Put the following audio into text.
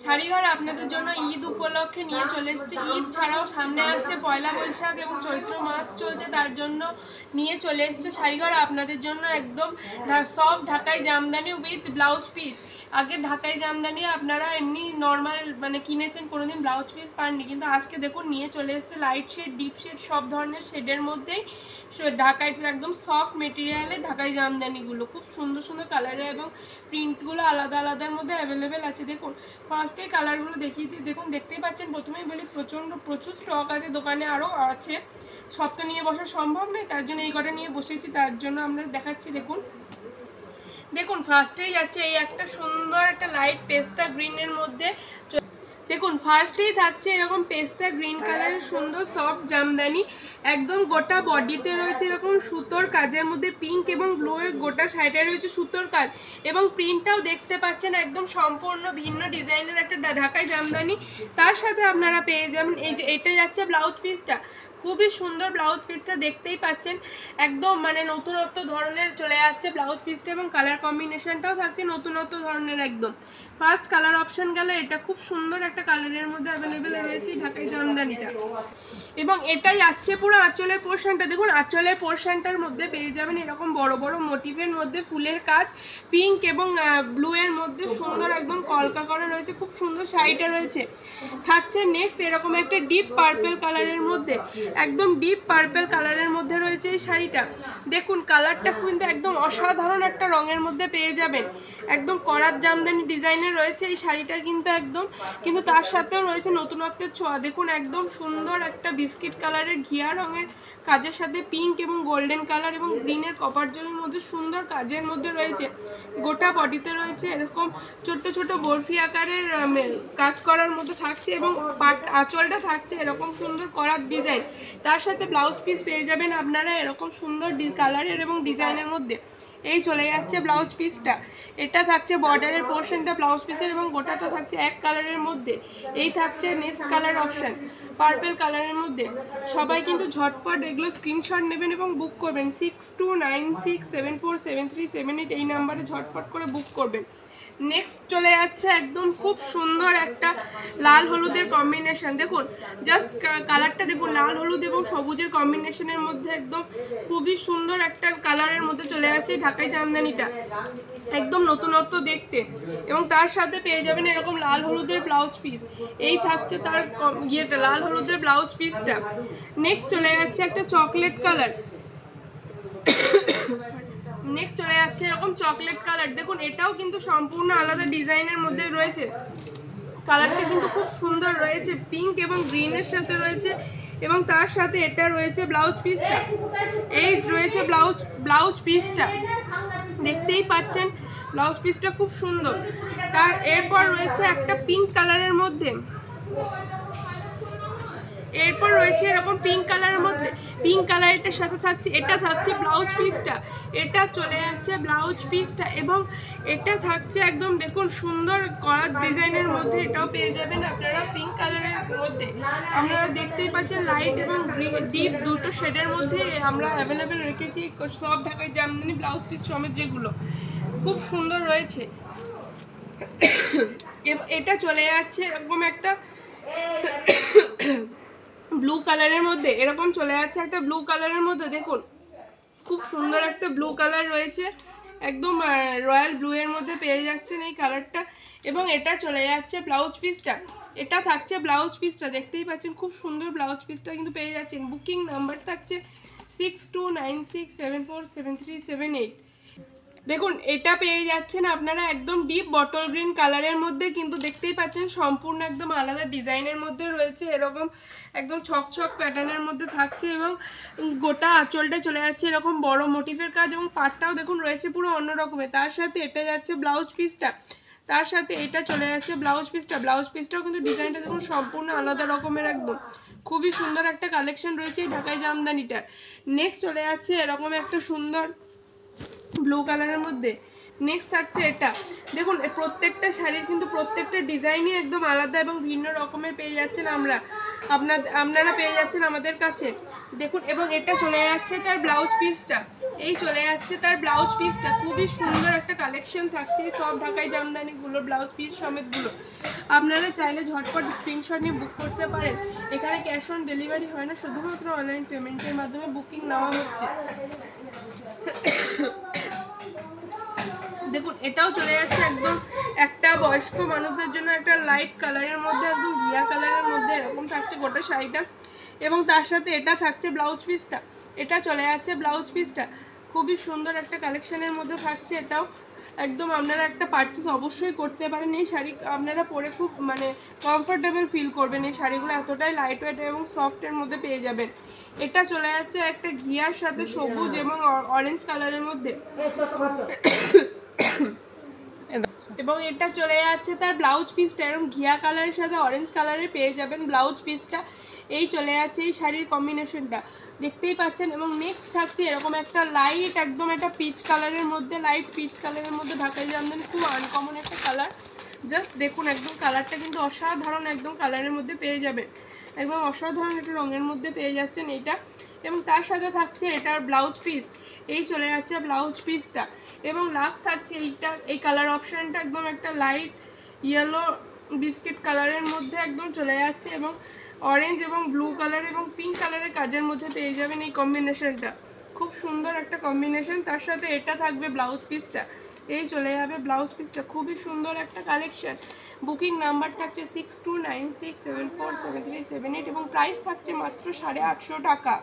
শাড়িঘর আপনাদের জন্য ঈদ উপলক্ষে নিয়ে চলে এসেছে। ঈদ ছাড়াও সামনে আসছে পয়লা বৈশাখ এবং চৈত্র মাস চলছে, তার জন্য নিয়ে চলে এসেছে শাড়িঘর আপনাদের জন্য একদম সফট ঢাকাই জামদানি উইথ ব্লাউজ পিস। আগে ঢাকাই জামদানি আপনারা এমনি নর্মাল মানে কিনেছেন, কোনোদিন ব্লাউজ পিস পাননি, কিন্তু আজকে দেখুন নিয়ে চলে এসেছে লাইট শেড, ডিপ শেড, সব ধরনের শেডের মধ্যেই ঢাকাই একদম সফট মেটেরিয়ালের ঢাকাই জামদানিগুলো খুব সুন্দর সুন্দর কালারে এবং প্রিন্টগুলো আলাদা আলাদার মধ্যে অ্যাভেলেবেল আছে। দেখুন ফার্স্টে কালারগুলো দেখিয়ে দিই। দেখুন দেখতেই পাচ্ছেন, প্রথমেই বলি প্রচুর স্টক আছে দোকানে, আরও আছে, সব তো নিয়ে বসা সম্ভব নয়, তার জন্য এই কটা নিয়ে বসেছি, তার জন্য আমরা দেখাচ্ছি। দেখুন দেখুন ফার্স্টেই যাচ্ছে এই একটা সুন্দর একটা লাইট পেস্তা গ্রিনের মধ্যে। দেখুন ফার্স্টেই থাকছে এরকম পেস্তা গ্রিন কালারের সুন্দর সফট জামদানি, একদম গোটা বডিতে রয়েছে এরকম সুতোর কাজের মধ্যে পিঙ্ক এবং ব্লু এর গোটা সাইডে রয়েছে সুতোর কাজ, এবং প্রিন্টটাও দেখতে পাচ্ছেন একদম সম্পূর্ণ ভিন্ন ডিজাইনের একটা ঢাকাই জামদানি। তার সাথে আপনারা পেয়ে যাবেন এই যে এটা যাচ্ছে ব্লাউজ পিসটা, খুবই সুন্দর ব্লাউজ পিসটা দেখতেই পাচ্ছেন, একদম মানে নতুনত্ব ধরনের চলে যাচ্ছে ব্লাউজ পিসটা, এবং কালার কম্বিনেশনটাও থাকছে নতুনত্ব ধরনের একদম। ফার্স্ট কালার অপশন গেল এটা, খুব সুন্দর একটা কালারের মধ্যে অ্যাভেলেবেল রয়েছে ঢাকাই জামদানিটা, এবং এটাই যাচ্ছে পুরো আঁচলের পোর্শনটা। দেখুন আঁচলের পোর্শনটার মধ্যে পেয়ে যাবেন এরকম বড় বড় মোটিভের মধ্যে ফুলের কাজ, পিঙ্ক এবং ব্লু এর মধ্যে সুন্দর একদম কলকা করা রয়েছে, খুব সুন্দর শাড়িটা রয়েছে। থাকছে নেক্সট এরকম একটা ডিপ পার্পেল কালারের মধ্যে, একদম ডিপ পার্পেল কালারের মধ্যে রয়েছে এই শাড়িটা। দেখুন কালারটা কিন্তু একদম অসাধারণ একটা রঙের মধ্যে পেয়ে যাবেন, একদম করাত জামদানি ডিজাইনের রয়েছে এই শাড়িটা কিন্তু একদম, কিন্তু তার সাথেও রয়েছে নতুনত্বের ছোঁয়া। দেখুন একদম সুন্দর একটা বিস্কিট কালারের ঘিয়া রঙের কাজের সাথে পিঙ্ক এবং গোল্ডেন কালার এবং গ্রিনের কপার জলের মধ্যে সুন্দর কাজের মধ্যে রয়েছে, গোটা বডিতে রয়েছে এরকম ছোট্ট ছোট বরফি আকারের কাজ করার মধ্যে থাকছে, এবং আঁচলটা থাকছে এরকম সুন্দর করার ডিজাইন। তার সাথে ব্লাউজ পিস পেয়ে যাবেন আপনারা এরকম সুন্দর কালারের এবং ডিজাইনের মধ্যে। এই চলে যাচ্ছে ব্লাউজ পিসটা, এটা থাকছে বর্ডারের পোর্শনটা ব্লাউজ পিসের, এবং গোটাটা থাকছে এক কালারের মধ্যে। এই থাকছে নেক্সট কালার অপশন পার্পেল কালারের মধ্যে। সবাই কিন্তু ঝটপট এগুলো স্ক্রিনশট নেবেন এবং বুক করবেন, 6296747378 এই নাম্বারে ঝটপট করে বুক করবেন। নেক্সট চলে যাচ্ছে একদম খুব সুন্দর একটা লাল হলুদের কম্বিনেশন। দেখুন জাস্ট কালারটা দেখুন, লাল হলুদ এবং সবুজের কম্বিনেশনের মধ্যে একদম খুবই সুন্দর একটা কালারের মধ্যে চলে যাচ্ছে ঢাকাই জামদানিটা, একদম নতুনত্ব দেখতে, এবং তার সাথে পেয়ে যাবেন এরকম লাল হলুদের ব্লাউজ পিস। এই থাকছে তার ইয়েটা লাল হলুদের ব্লাউজ পিসটা। নেক্সট চলে যাচ্ছে একটা চকলেট কালার, নেক্সট চলে যাচ্ছে এরকম চকলেট কালার। দেখুন এটাও কিন্তু সম্পূর্ণ আলাদা ডিজাইনের মধ্যে রয়েছে, কালারটা কিন্তু খুব সুন্দর রয়েছে, পিঙ্ক এবং গ্রিনের সাথে রয়েছে, এবং তার সাথে এটা রয়েছে ব্লাউজ পিসটা। এই রয়েছে ব্লাউজ পিসটা, দেখতেই পাচ্ছেন ব্লাউজ পিসটা খুব সুন্দর। তার এরপর রয়েছে একটা পিঙ্ক কালারের মধ্যে, এরপর রয়েছে এরকম পিঙ্ক কালারের মধ্যে, পিঙ্ক কালারটার সাথে থাকছে এটা থাকছে ব্লাউজ পিসটা, এটা চলে যাচ্ছে ব্লাউজ পিসটা, এবং এটা থাকছে একদম দেখুন সুন্দর করার ডিজাইনের মধ্যে, এটাও পেয়ে যাবেন আপনারা পিঙ্ক কালারের মধ্যে। আপনারা দেখতেই পাচ্ছেন লাইট এবং ডিপ দুটো শেডের মধ্যে আমরা অ্যাভেলেবেল রেখেছি সব ঢাকাই জামদানি ব্লাউজ পিস সমেত, যেগুলো খুব সুন্দর রয়েছে। এটা চলে যাচ্ছে এরকম একটা ব্লু কালারের মধ্যে, এরকম চলে যাচ্ছে একটা ব্লু কালারের মধ্যে। দেখুন খুব সুন্দর একটা ব্লু কালার রয়েছে, একদম রয়্যাল ব্লু এর মধ্যে পেয়ে যাচ্ছেন এই কালারটা, এবং এটা চলে যাচ্ছে ব্লাউজ পিসটা, এটা থাকছে ব্লাউজ পিসটা, দেখতেই পাচ্ছেন খুব সুন্দর ব্লাউজ পিসটা কিন্তু পেয়ে যাচ্ছেন। বুকিং নাম্বার থাকছে 6296747378। দেখুন এটা পেয়ে যাচ্ছেন আপনারা একদম ডিপ বটল গ্রিন কালারের মধ্যে, কিন্তু দেখতেই পাচ্ছেন সম্পূর্ণ একদম আলাদা ডিজাইনের মধ্যে রয়েছে, এরকম একদম ছক প্যাটার্নের মধ্যে থাকছে, এবং গোটা আঁচলটা চলে যাচ্ছে এরকম বড় মোটিভের কাজ, এবং পাটটাও দেখুন রয়েছে পুরো অন্য রকমের। তার সাথে এটা যাচ্ছে ব্লাউজ পিসটা, তার সাথে এটা চলে যাচ্ছে ব্লাউজ পিসটা, ব্লাউজ পিসটাও কিন্তু ডিজাইনটা দেখুন সম্পূর্ণ আলাদা রকমের, একদম খুবই সুন্দর একটা কালেকশন রয়েছে এই ঢাকাই জামদানিটার। নেক্সট চলে যাচ্ছে এরকম একটা সুন্দর ব্লু কালারের মধ্যে। নেক্সট থাকছে এটা, দেখুন প্রত্যেকটা শাড়ির কিন্তু প্রত্যেকটা ডিজাইনই একদম আলাদা এবং ভিন্ন রকমের পেয়ে যাচ্ছেন আপনারা পেয়ে যাচ্ছেন আমাদের কাছে। দেখুন এবং এটা চলে যাচ্ছে তার ব্লাউজ পিসটা, এই চলে যাচ্ছে তার ব্লাউজ পিসটা, খুবই সুন্দর একটা কালেকশন থাকছে সব ঢাকাই জামদানিগুলো ব্লাউজ পিস সমেতগুলো। আপনারা চাইলে ঝটপট স্ক্রিনশট নিয়ে বুক করতে পারেন। এখানে ক্যাশ অন ডেলিভারি হয় না, শুধুমাত্র অনলাইন পেমেন্টের মাধ্যমে বুকিং নেওয়া হচ্ছে। দেখুন এটাও চলে যাচ্ছে একদম একটা বয়স্ক মানুষদের জন্য, একটা লাইট কালারের মধ্যে, একদম ঘিয়া কালারের মধ্যে এরকম থাকছে গোটা শাড়িটা। এবং তার সাথে এটা থাকছে ব্লাউজ পিসটা, এটা চলে যাচ্ছে ব্লাউজ পিসটা। খুবই সুন্দর একটা কালেকশনের মধ্যে থাকছে এটাও। একদম আপনারা একটা পারচেস অবশ্যই করতে পারেন। এই শাড়ি আপনারা পরে খুব মানে কমফোর্টেবল ফিল করবেন। এই শাড়িগুলো এতটাই লাইট ওয়েট এবং সফটের মধ্যে পেয়ে যাবেন। এটা চলে যাচ্ছে একটা ঘিয়ার সাথে সবুজ এবং অরেঞ্জ কালারের মধ্যে, এবং এটা চলে যাচ্ছে তার ব্লাউজ পিসটা এরকম ঘিয়া কালারের সাথে অরেঞ্জ কালারের পেয়ে যাবেন ব্লাউজ পিসটা। এই চলে যাচ্ছে এই শাড়ির কম্বিনেশনটা, দেখতেই পাচ্ছেন। এবং নেক্সট থাকছে এরকম একটা লাইট একদম একটা পিচ কালারের মধ্যে, লাইট পিচ কালারের মধ্যে ঢাকাই জামদানি, খুব আনকমন একটা কালার। জাস্ট দেখুন একদম কালারটা কিন্তু অসাধারণ, একদম কালারের মধ্যে পেয়ে যাবেন, একদম অসাধারণ একটা রঙের মধ্যে পেয়ে যাচ্ছেন এইটা। এবং তার সাথে থাকছে এটার ব্লাউজ পিস, এই চলে যাচ্ছে ব্লাউজ পিসটা। এবং লাস্ট থাকছে এইটা, এই কালার অপশানটা একদম একটা লাইট ইয়েলো বিস্কিট কালারের মধ্যে একদম চলে যাচ্ছে, এবং অরেঞ্জ এবং ব্লু কালার এবং পিঙ্ক কালারের কাজের মধ্যে পেয়ে যাবেন এই কম্বিনেশনটা। খুব সুন্দর একটা কম্বিনেশন। তার সাথে এটা থাকবে ব্লাউজ পিসটা, এই চলে যাবে ব্লাউজ পিসটা। খুবই সুন্দর একটা কালেকশন। বুকিং নাম্বার থাকছে 6296747378 এবং প্রাইস থাকছে মাত্র 850 টাকা।